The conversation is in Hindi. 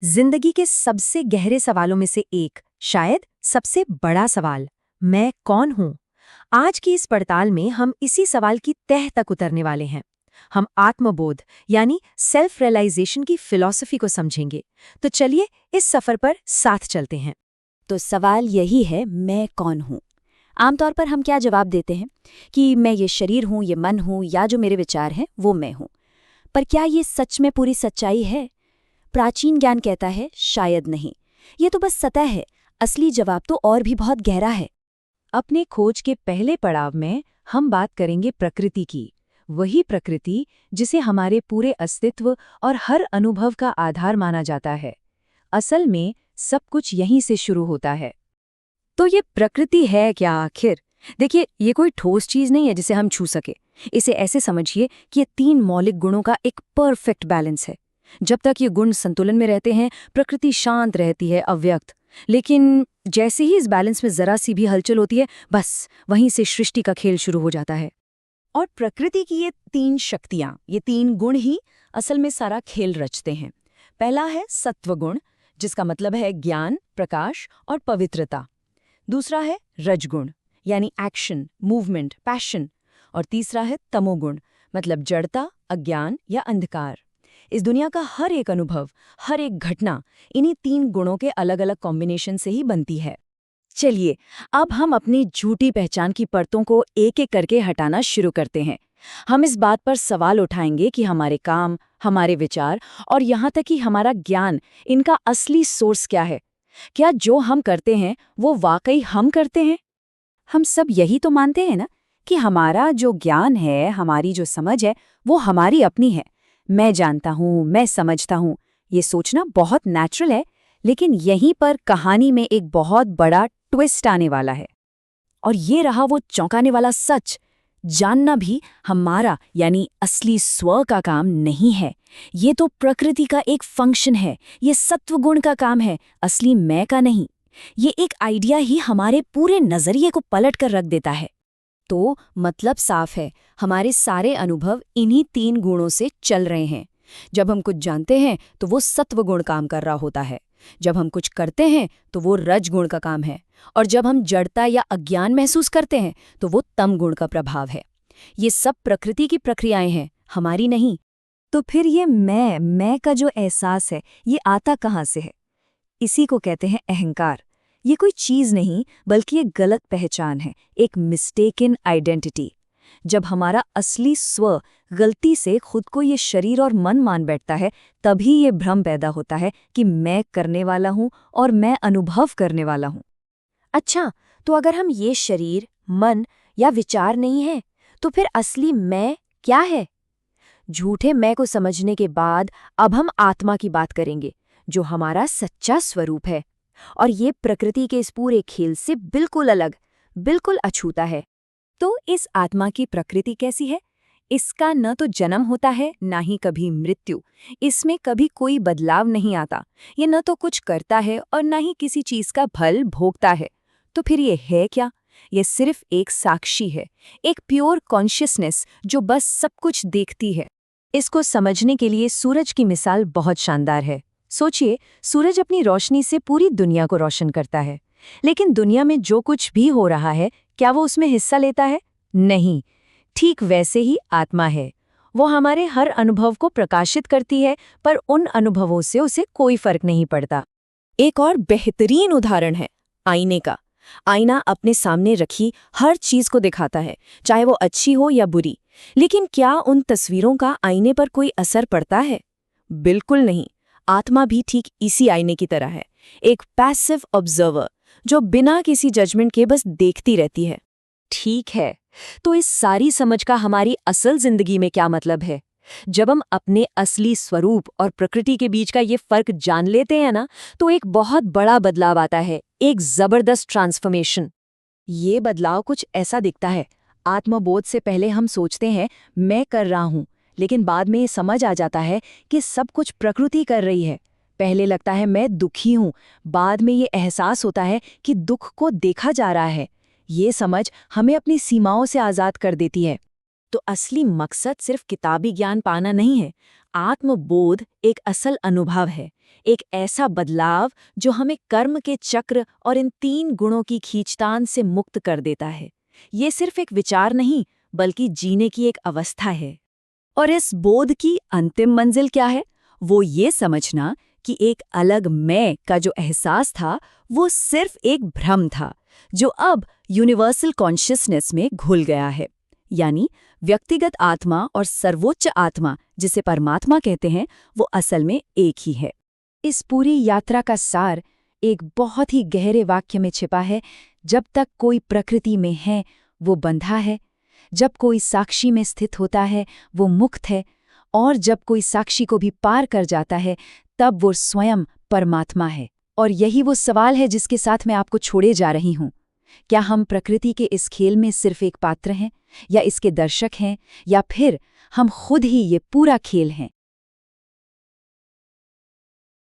जिंदगी के सबसे गहरे सवालों में से एक, शायद सबसे बड़ा सवाल, मैं कौन हूं? आज की इस पड़ताल में हम इसी सवाल की तह तक उतरने वाले हैं। हम आत्मबोध यानी सेल्फ रियलाइजेशन की फिलॉसफी को समझेंगे। तो चलिए इस सफर पर साथ चलते हैं। तो सवाल यही है, मैं कौन हूँ। आमतौर पर हम क्या जवाब देते हैं कि मैं ये शरीर हूँ, ये मन हूँ, या जो मेरे विचार हैं वो मैं हूँ। पर क्या ये सच में पूरी सच्चाई है? प्राचीन ज्ञान कहता है शायद नहीं, ये तो बस सतह है। असली जवाब तो और भी बहुत गहरा है। अपने खोज के पहले पड़ाव में हम बात करेंगे प्रकृति की, वही प्रकृति जिसे हमारे पूरे अस्तित्व और हर अनुभव का आधार माना जाता है। असल में सब कुछ यहीं से शुरू होता है। तो ये प्रकृति है क्या आखिर? देखिए, ये कोई ठोस चीज नहीं है जिसे हम छू सके। इसे ऐसे समझिए कि ये 3 मौलिक गुणों का एक परफेक्ट बैलेंस है। जब तक ये गुण संतुलन में रहते हैं, प्रकृति शांत रहती है, अव्यक्त। लेकिन जैसे ही इस बैलेंस में जरा सी भी हलचल होती है, बस वहीं से सृष्टि का खेल शुरू हो जाता है। और प्रकृति की ये 3 शक्तियां, ये 3 गुण ही असल में सारा खेल रचते हैं। पहला है सत्वगुण, जिसका मतलब है ज्ञान, प्रकाश और पवित्रता। दूसरा है रजगुण, यानी एक्शन, मूवमेंट, पैशन। और तीसरा है तमोगुण, मतलब जड़ता, अज्ञान या अंधकार। इस दुनिया का हर एक अनुभव, हर एक घटना इन्हीं 3 गुणों के अलग अलग कॉम्बिनेशन से ही बनती है। चलिए, अब हम अपनी झूठी पहचान की परतों को एक एक करके हटाना शुरू करते हैं। हम इस बात पर सवाल उठाएंगे कि हमारे काम, हमारे विचार और यहाँ तक कि हमारा ज्ञान, इनका असली सोर्स क्या है। क्या जो हम करते हैं वो वाकई हम करते हैं? हम सब यही तो मानते हैं ना कि हमारा जो ज्ञान है, हमारी जो समझ है, वो हमारी अपनी है। मैं जानता हूँ, मैं समझता हूँ, ये सोचना बहुत नेचुरल है। लेकिन यहीं पर कहानी में एक बहुत बड़ा ट्विस्ट आने वाला है। और ये रहा वो चौंकाने वाला सच। जानना भी हमारा यानी असली स्व का काम नहीं है। ये तो प्रकृति का एक फंक्शन है, ये सत्वगुण का काम है, असली मैं का नहीं। ये एक आइडिया ही हमारे पूरे नजरिए को पलट कर रख देता है। तो मतलब साफ है, हमारे सारे अनुभव इन्हीं 3 गुणों से चल रहे हैं। जब हम कुछ जानते हैं तो वो सत्वगुण काम कर रहा होता है। जब हम कुछ करते हैं तो वो रजगुण का काम है। और जब हम जड़ता या अज्ञान महसूस करते हैं तो वो तम गुण का प्रभाव है। ये सब प्रकृति की प्रक्रियाएं हैं, हमारी नहीं। तो फिर ये मैं का जो एहसास है, ये आता कहाँ से है? इसी को कहते हैं अहंकार। ये कोई चीज नहीं, बल्कि एक गलत पहचान है, एक मिस्टेकन आइडेंटिटी। जब हमारा असली स्व गलती से खुद को ये शरीर और मन मान बैठता है, तभी ये भ्रम पैदा होता है कि मैं करने वाला हूं और मैं अनुभव करने वाला हूं। अच्छा, तो अगर हम ये शरीर, मन या विचार नहीं हैं, तो फिर असली मैं क्या है? झूठे मैं को समझने के बाद अब हम आत्मा की बात करेंगे, जो हमारा सच्चा स्वरूप है। और ये प्रकृति के इस पूरे खेल से बिल्कुल अलग, बिल्कुल अछूता है। तो इस आत्मा की प्रकृति कैसी है? इसका न तो जन्म होता है, ना ही कभी मृत्यु। इसमें कभी कोई बदलाव नहीं आता। ये न तो कुछ करता है और न ही किसी चीज का फल भोगता है। तो फिर ये है क्या? ये सिर्फ एक साक्षी है, एक प्योर कॉन्शियसनेस जो बस सब कुछ देखती है। इसको समझने के लिए सूरज की मिसाल बहुत शानदार है। सोचिए, सूरज अपनी रोशनी से पूरी दुनिया को रोशन करता है, लेकिन दुनिया में जो कुछ भी हो रहा है, क्या वो उसमें हिस्सा लेता है? नहीं। ठीक वैसे ही आत्मा है। वो हमारे हर अनुभव को प्रकाशित करती है, पर उन अनुभवों से उसे कोई फर्क नहीं पड़ता। एक और बेहतरीन उदाहरण है आईने का। आईना अपने सामने रखी हर चीज को दिखाता है, चाहे वो अच्छी हो या बुरी। लेकिन क्या उन तस्वीरों का आईने पर कोई असर पड़ता है? बिल्कुल नहीं। आत्मा भी ठीक इसी आईने की तरह है, एक पैसिव ऑब्जर्वर जो बिना किसी जजमेंट के बस देखती रहती है। ठीक है, तो इस सारी समझ का हमारी असल जिंदगी में क्या मतलब है? जब हम अपने असली स्वरूप और प्रकृति के बीच का ये फर्क जान लेते हैं ना, तो एक बहुत बड़ा बदलाव आता है, एक जबरदस्त ट्रांसफॉर्मेशन। ये बदलाव कुछ ऐसा दिखता है। आत्मबोध से पहले हम सोचते हैं मैं कर रहा हूं, लेकिन बाद में ये समझ आ जाता है कि सब कुछ प्रकृति कर रही है। पहले लगता है मैं दुखी हूं, बाद में ये एहसास होता है कि दुख को देखा जा रहा है। ये समझ हमें अपनी सीमाओं से आज़ाद कर देती है। तो असली मकसद सिर्फ किताबी ज्ञान पाना नहीं है। आत्मबोध एक असल अनुभव है, एक ऐसा बदलाव जो हमें कर्म के चक्र और इन 3 गुणों की खींचतान से मुक्त कर देता है। ये सिर्फ एक विचार नहीं, बल्कि जीने की एक अवस्था है। और इस बोध की अंतिम मंजिल क्या है? वो ये समझना कि एक अलग मैं का जो एहसास था वो सिर्फ एक भ्रम था, जो अब यूनिवर्सल कॉन्शियसनेस में घुल गया है। यानी व्यक्तिगत आत्मा और सर्वोच्च आत्मा, जिसे परमात्मा कहते हैं, वो असल में एक ही है। इस पूरी यात्रा का सार एक बहुत ही गहरे वाक्य में छिपा है। जब तक कोई प्रकृति में है, वो बंधा है। जब कोई साक्षी में स्थित होता है, वो मुक्त है। और जब कोई साक्षी को भी पार कर जाता है, तब वो स्वयं परमात्मा है। और यही वो सवाल है जिसके साथ मैं आपको छोड़े जा रही हूँ। क्या हम प्रकृति के इस खेल में सिर्फ एक पात्र हैं, या इसके दर्शक हैं, या फिर हम खुद ही ये पूरा खेल हैं?